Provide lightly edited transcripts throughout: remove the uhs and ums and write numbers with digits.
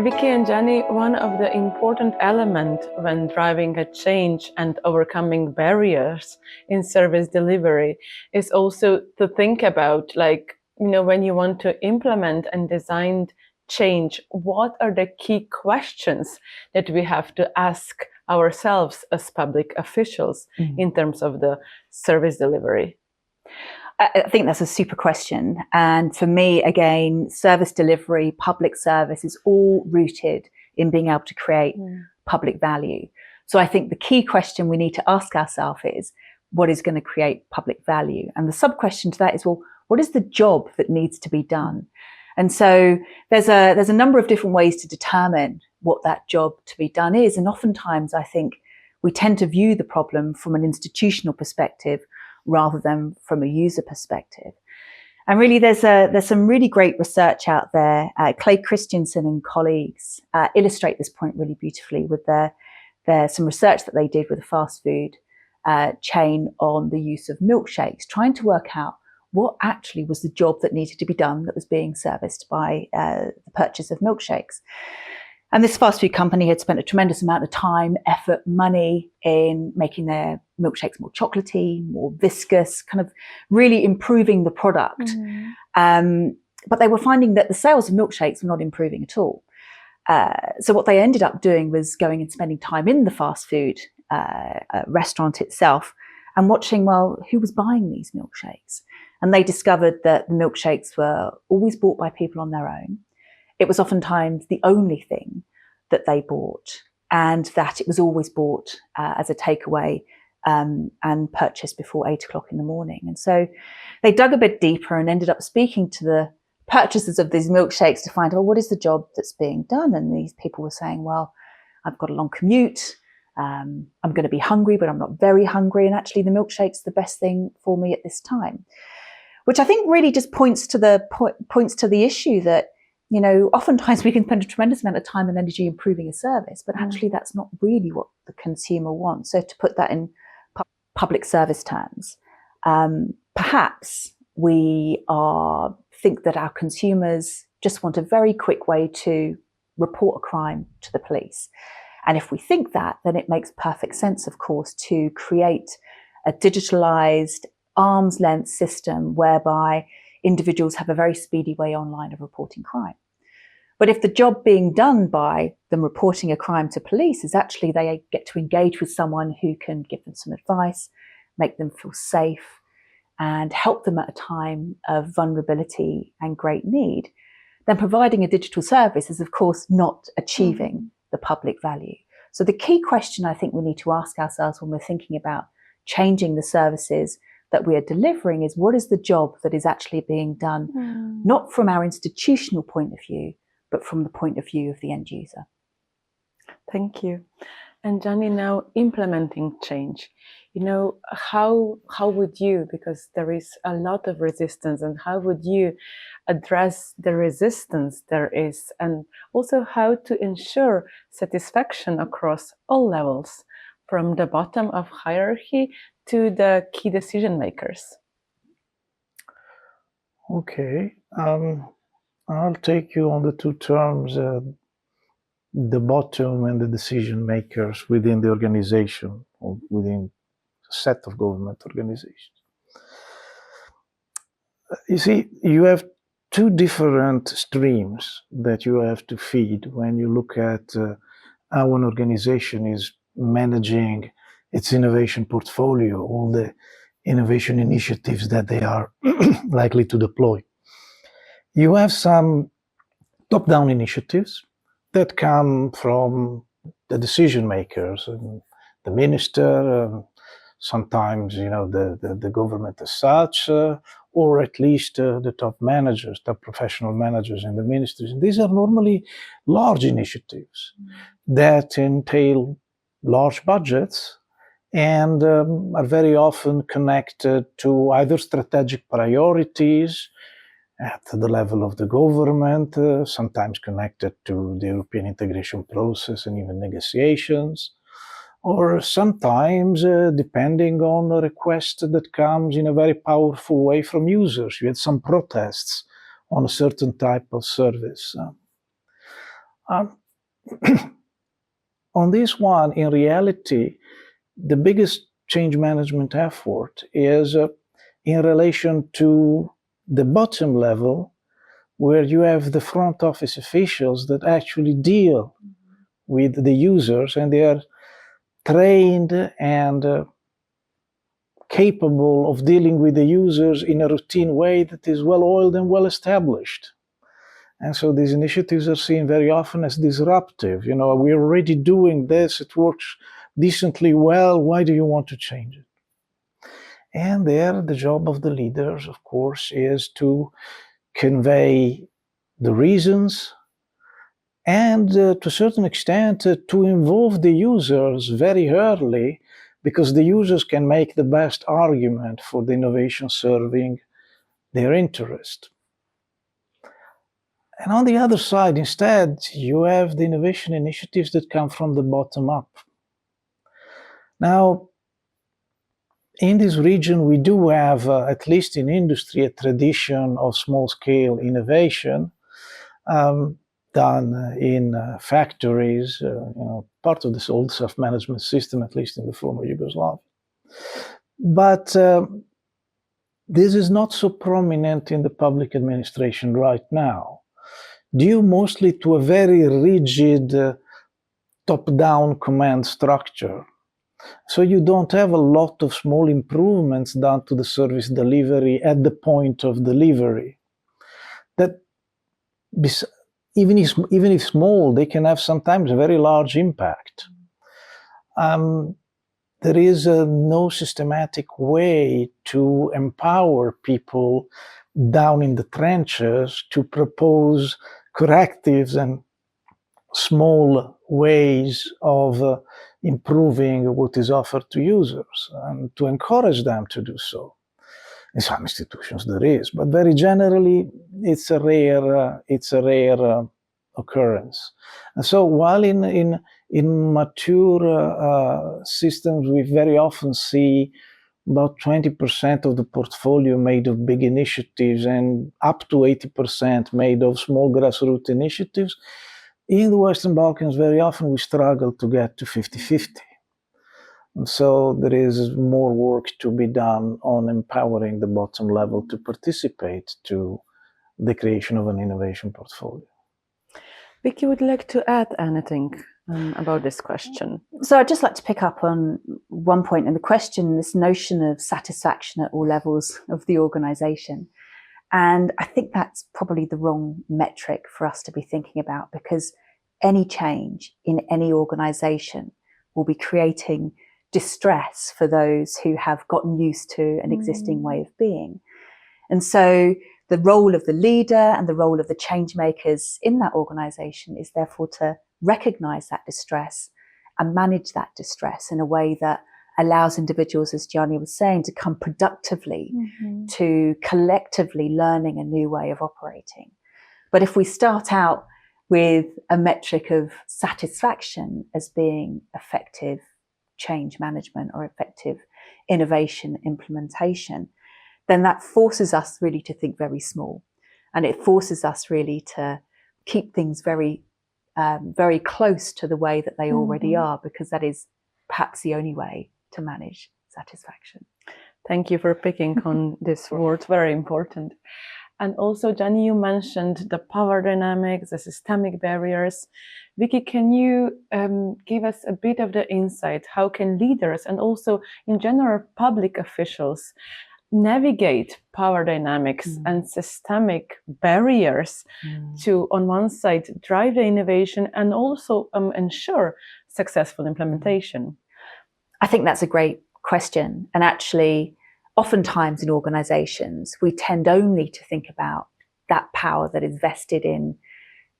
Vicky and Jenny, one of the important elements when driving a change and overcoming barriers in service delivery is also to think about, when you want to implement and design change, what are the key questions that we have to ask ourselves as public officials in terms of the service delivery? I think that's a super question. And for me, again, service delivery, public service is all rooted in being able to create public value. So I think the key question we need to ask ourselves is, what is going to create public value? And the sub-question to that is, well, what is the job that needs to be done? And so there's a number of different ways to determine what that job to be done is. And oftentimes I think we tend to view the problem from an institutional perspective rather than from a user perspective. And really there's some really great research out there. Clay Christensen and colleagues illustrate this point really beautifully with some research that they did with a fast food chain on the use of milkshakes, trying to work out what actually was the job that needed to be done that was being serviced by the purchase of milkshakes. And this fast food company had spent a tremendous amount of time, effort, money in making their milkshakes more chocolatey, more viscous, kind of really improving the product. But they were finding that the sales of milkshakes were not improving at all. So what they ended up doing was going and spending time in the fast food restaurant itself and watching, well, who was buying these milkshakes? And they discovered that the milkshakes were always bought by people on their own. It was oftentimes the only thing that they bought, and that it was always bought as a takeaway and purchased before 8 o'clock in the morning. And so they dug a bit deeper and ended up speaking to the purchasers of these milkshakes to find out, what is the job that's being done? And these people were saying, well, I've got a long commute. I'm going to be hungry, but I'm not very hungry. And actually the milkshake's the best thing for me at this time, which I think really just points to the issue that, you know, oftentimes we can spend a tremendous amount of time and energy improving a service, but actually that's not really what the consumer wants. So to put that in public service terms, perhaps we think that our consumers just want a very quick way to report a crime to the police. And if we think that, then it makes perfect sense, of course, to create a digitalized arm's length system whereby individuals have a very speedy way online of reporting crime. But if the job being done by them reporting a crime to police is actually they get to engage with someone who can give them some advice, make them feel safe, and help them at a time of vulnerability and great need, then providing a digital service is, of course, not achieving the public value. So the key question I think we need to ask ourselves when we're thinking about changing the services that we are delivering is, what is the job that is actually being done, not from our institutional point of view, but from the point of view of the end user. Thank you. And Jenny, now implementing change, you know, how would you, because there is a lot of resistance, and how would you address the resistance there is, and also how to ensure satisfaction across all levels, from the bottom of hierarchy to the key decision makers? Okay, I'll take you on the two terms, the bottom and the decision makers within the organization or within a set of government organizations. You see, you have two different streams that you have to feed when you look at how an organization is managing its innovation portfolio, all the innovation initiatives that they are likely to deploy. You have some top-down initiatives that come from the decision makers, and the minister, sometimes, you know, the government as such, or at least the top managers, top professional managers in the ministries. And these are normally large initiatives that entail large budgets and are very often connected to either strategic priorities at the level of the government, sometimes connected to the European integration process and even negotiations, or sometimes depending on a request that comes in a very powerful way from users. You had some protests on a certain type of service. On this one, in reality, the biggest change management effort is in relation to the bottom level, where you have the front office officials that actually deal with the users, and they are trained and capable of dealing with the users in a routine way that is well-oiled and well-established. And so these initiatives are seen very often as disruptive. You know, we're already doing this, it works decently well, why do you want to change it? And there, the job of the leaders, of course, is to convey the reasons and to a certain extent to involve the users very early, because the users can make the best argument for the innovation serving their interest. And on the other side, instead, you have the innovation initiatives that come from the bottom up. Now, in this region, we do have, at least in industry, a tradition of small-scale innovation done in factories, part of this old self-management system, at least in the former Yugoslavia. But this is not so prominent in the public administration right now, due mostly to a very rigid top-down command structure. So you don't have a lot of small improvements done to the service delivery at the point of delivery. That, even if small, they can have sometimes a very large impact. There is no systematic way to empower people down in the trenches to propose correctives and small ways of improving what is offered to users, and to encourage them to do so. In some institutions there is, but very generally it's a rare occurrence. And so while in mature systems we very often see about 20% of the portfolio made of big initiatives and up to 80% made of small grassroots initiatives, in the Western Balkans very often we struggle to get to 50-50. And so there is more work to be done on empowering the bottom level to participate to the creation of an innovation portfolio. Vicky, would you like to add anything about this question? So I'd just like to pick up on one point in the question, this notion of satisfaction at all levels of the organisation. And I think that's probably the wrong metric for us to be thinking about, because any change in any organisation will be creating distress for those who have gotten used to an existing way of being. And so the role of the leader and the role of the change makers in that organisation is therefore to recognise that distress and manage that distress in a way that allows individuals, as Gianni was saying, to come productively to collectively learning a new way of operating. But if we start out with a metric of satisfaction as being effective change management or effective innovation implementation, then that forces us really to think very small. And it forces us really to keep things very, very close to the way that they already are, because that is perhaps the only way to manage satisfaction. Thank you for picking on this word, very important. And also, Gianni, you mentioned the power dynamics, the systemic barriers. Vicky, can you give us a bit of the insight? How can leaders and also, in general, public officials navigate power dynamics and systemic barriers to, on one side, drive the innovation and also ensure successful implementation? I think that's a great question. And actually, oftentimes in organisations, we tend only to think about that power that is vested in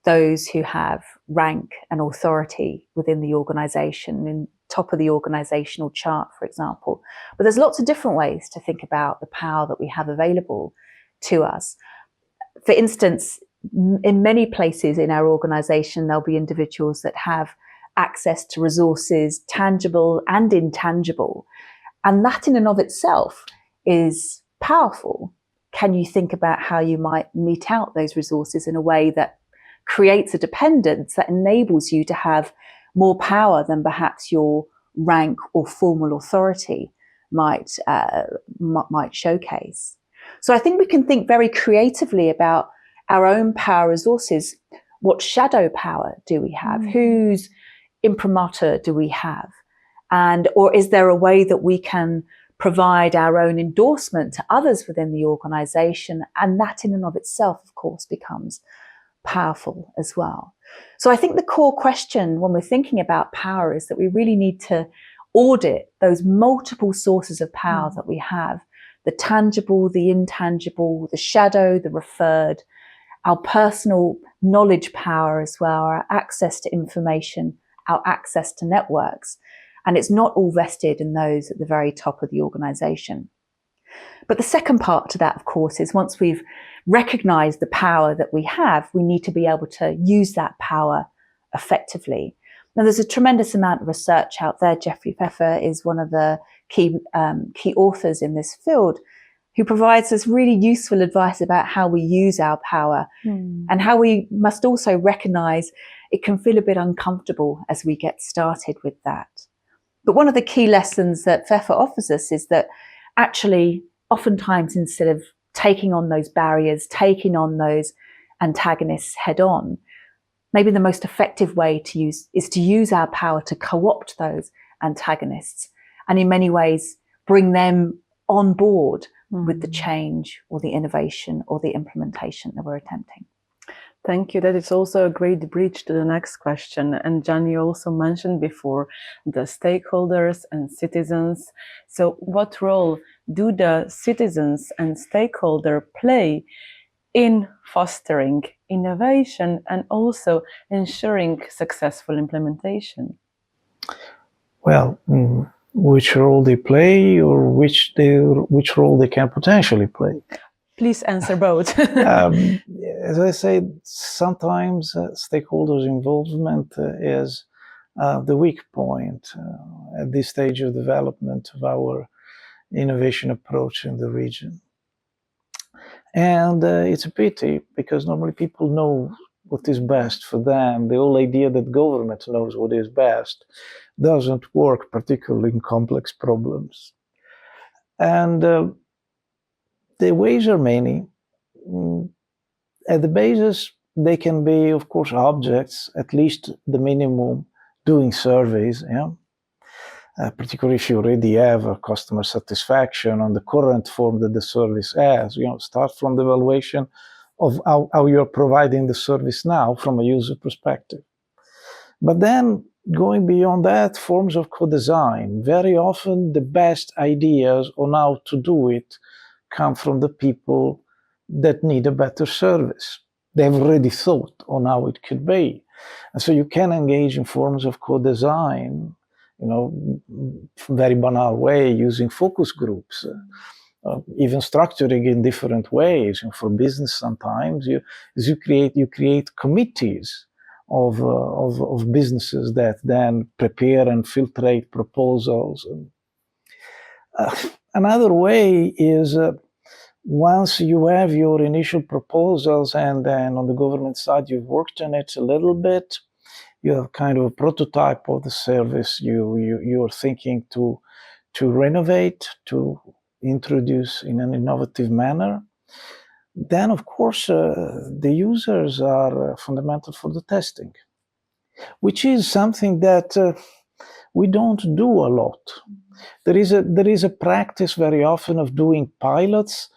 those who have rank and authority within the organisation, in top of the organisational chart, for example. But there's lots of different ways to think about the power that we have available to us. For instance, in many places in our organisation, there'll be individuals that have access to resources, tangible and intangible. And that in and of itself is powerful. Can you think about how you might mete out those resources in a way that creates a dependence that enables you to have more power than perhaps your rank or formal authority might showcase. So I think we can think very creatively about our own power resources. What shadow power do we have? Whose imprimatur do we have? Or is there a way that we can provide our own endorsement to others within the organization? And that in and of itself, of course, becomes powerful as well. So I think the core question when we're thinking about power is that we really need to audit those multiple sources of power that we have, the tangible, the intangible, the shadow, the referred, our personal knowledge power as well, our access to information, our access to networks. And it's not all vested in those at the very top of the organization. But the second part to that, of course, is once we've recognized the power that we have, we need to be able to use that power effectively. Now, there's a tremendous amount of research out there. Jeffrey Pfeffer is one of the key authors in this field, who provides us really useful advice about how we use our power and how we must also recognize it can feel a bit uncomfortable as we get started with that. But one of the key lessons that Pfeffer offers us is that actually, oftentimes, instead of taking on those barriers, taking on those antagonists head on, maybe the most effective way to use our power to co-opt those antagonists and in many ways bring them on board with the change or the innovation or the implementation that we're attempting. Thank you. That is also a great bridge to the next question. And Jan, you also mentioned before the stakeholders and citizens. So what role do the citizens and stakeholder play in fostering innovation and also ensuring successful implementation? Well, which role they play or which role they can potentially play? Please answer both. As I said, sometimes stakeholders' involvement is the weak point at this stage of development of our innovation approach in the region. And it's a pity because normally people know what is best for them. The whole idea that government knows what is best doesn't work, particularly in complex problems. And the ways are many. At the basis, they can be, of course, objects, at least the minimum, doing surveys, particularly if you already have a customer satisfaction on the current form that the service has. Start from the evaluation of how you're providing the service now from a user perspective. But then going beyond that, forms of co-design. Very often the best ideas on how to do it come from the people that need a better service. They've already thought on how it could be. And so you can engage in forms of co-design, very banal way, using focus groups, even structuring in different ways. For business, sometimes you create committees of businesses that then prepare and filtrate proposals. Another way is once you have your initial proposals and then on the government side you've worked on it a little bit, you have kind of a prototype of the service you're thinking to renovate, to introduce in an innovative manner. Then, of course, the users are fundamental for the testing, which is something that we don't do a lot. There is a practice very often of doing pilots,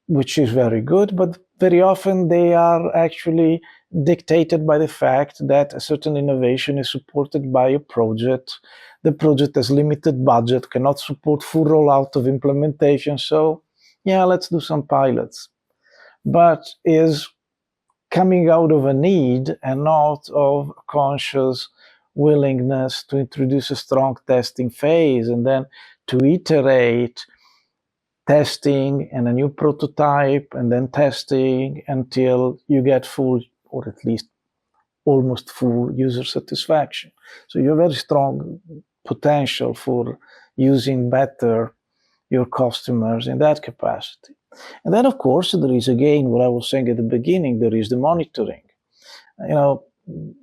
which is very good, but very often they are actually dictated by the fact that a certain innovation is supported by a project. The project has limited budget, cannot support full rollout of implementation. So, let's do some pilots. But is coming out of a need and not of a conscious willingness to introduce a strong testing phase and then to iterate testing and a new prototype and then testing until you get full, or at least almost full, user satisfaction. So you have very strong potential for using better your customers in that capacity. And then, of course, there is, again, what I was saying at the beginning, there is the monitoring.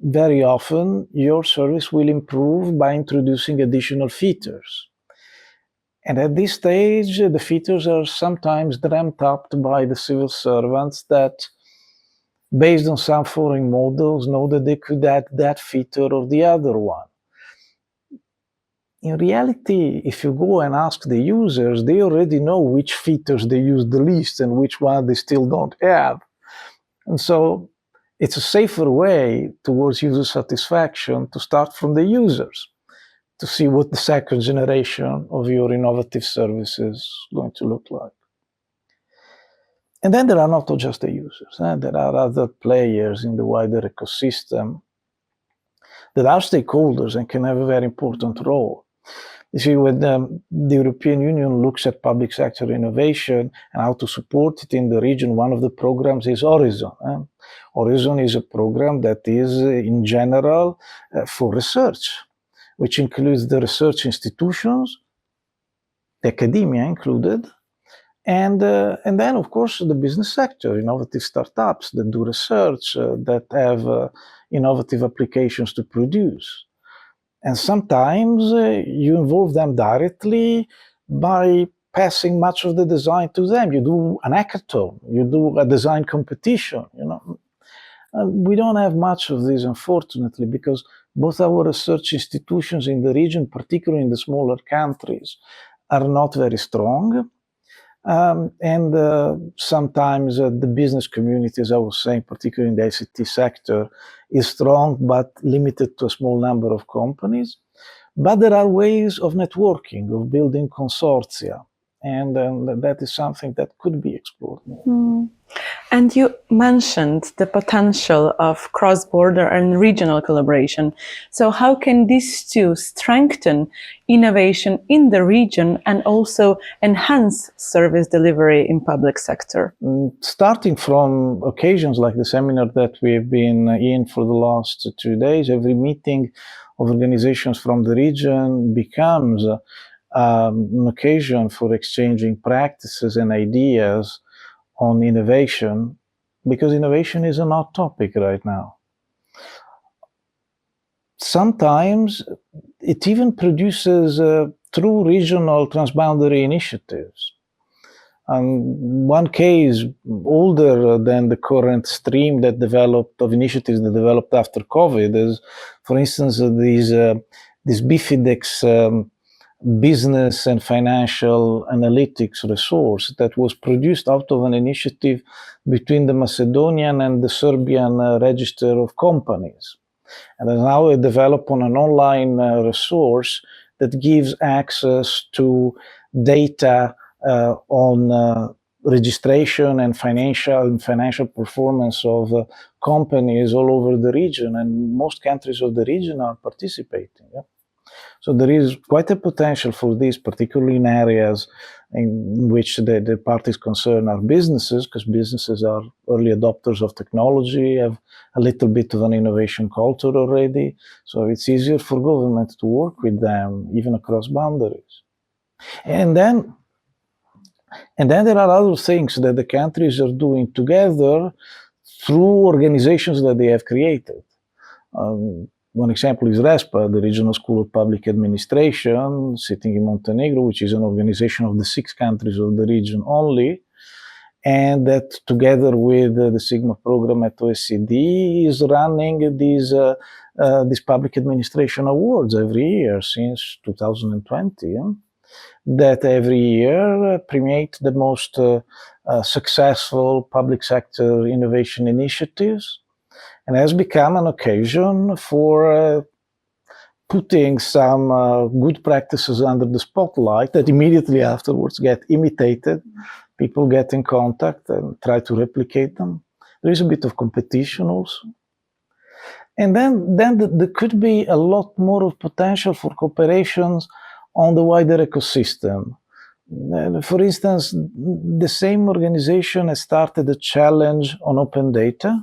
very often your service will improve by introducing additional features. And at this stage, the features are sometimes dreamt up by the civil servants that, based on some foreign models, know that they could add that feature or the other one. In reality, if you go and ask the users, they already know which features they use the least and which one they still don't have. And so it's a safer way towards user satisfaction to start from the users, to see what the second generation of your innovative service is going to look like. And then there are not just the users. There are other players in the wider ecosystem that are stakeholders and can have a very important role. You see, when the European Union looks at public sector innovation and how to support it in the region, one of the programs is Horizon. Horizon is a program that is, in general, for research, which includes the research institutions, the academia included, and then, of course, the business sector, innovative startups that do research, that have innovative applications to produce. And sometimes you involve them directly by passing much of the design to them. You do an hackathon, you do a design competition, We don't have much of this, unfortunately, because both our research institutions in the region, particularly in the smaller countries, are not very strong. And sometimes the business community, as I was saying, particularly in the ICT sector, is strong but limited to a small number of companies. But there are ways of networking, of building consortia, and that is something that could be explored more. And you mentioned the potential of cross-border and regional collaboration. So how can these two strengthen innovation in the region and also enhance service delivery in public sector? Starting from occasions like the seminar that we've been in for the last 2 days, every meeting of organizations from the region becomes an occasion for exchanging practices and ideas on innovation, because innovation is a hot topic right now. Sometimes it even produces true regional transboundary initiatives. One case older than the current stream that developed of initiatives that developed after COVID is, for instance, this Bifidex business and financial analytics resource that was produced out of an initiative between the Macedonian and the Serbian Register of Companies. And is now developed on an online resource that gives access to data on registration and financial performance of companies all over the region, and most countries of the region are participating. Yeah? So there is quite a potential for this, particularly in areas in which the parties concerned are businesses, because businesses are early adopters of technology, have a little bit of an innovation culture already. So it's easier for government to work with them, even across boundaries. And then there are other things that the countries are doing together through organizations that they have created. One example is RESPA, the Regional School of Public Administration, sitting in Montenegro, which is an organization of the 6 countries of the region only, and that together with the Sigma program at OECD is running these public administration awards every year since 2020. Yeah? That every year premiate the most successful public sector innovation initiatives, and has become an occasion for putting some good practices under the spotlight that immediately afterwards get imitated. People get in contact and try to replicate them. There is a bit of competition also. And then there could be a lot more of potential for cooperations on the wider ecosystem. For instance, the same organization has started a challenge on open data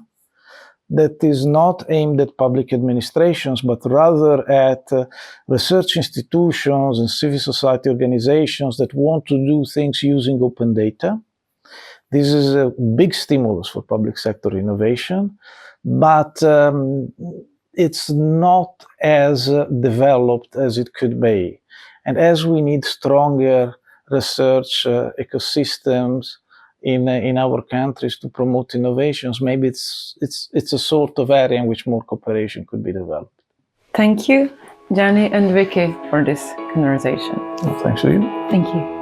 that is not aimed at public administrations, but rather at research institutions and civil society organizations that want to do things using open data. This is a big stimulus for public sector innovation, but it's not as developed as it could be. And as we need stronger research ecosystems in our countries to promote innovations, maybe it's a sort of area in which more cooperation could be developed. Thank you, Gianni and Vicky, for this conversation. Well, thanks to you. Thank you.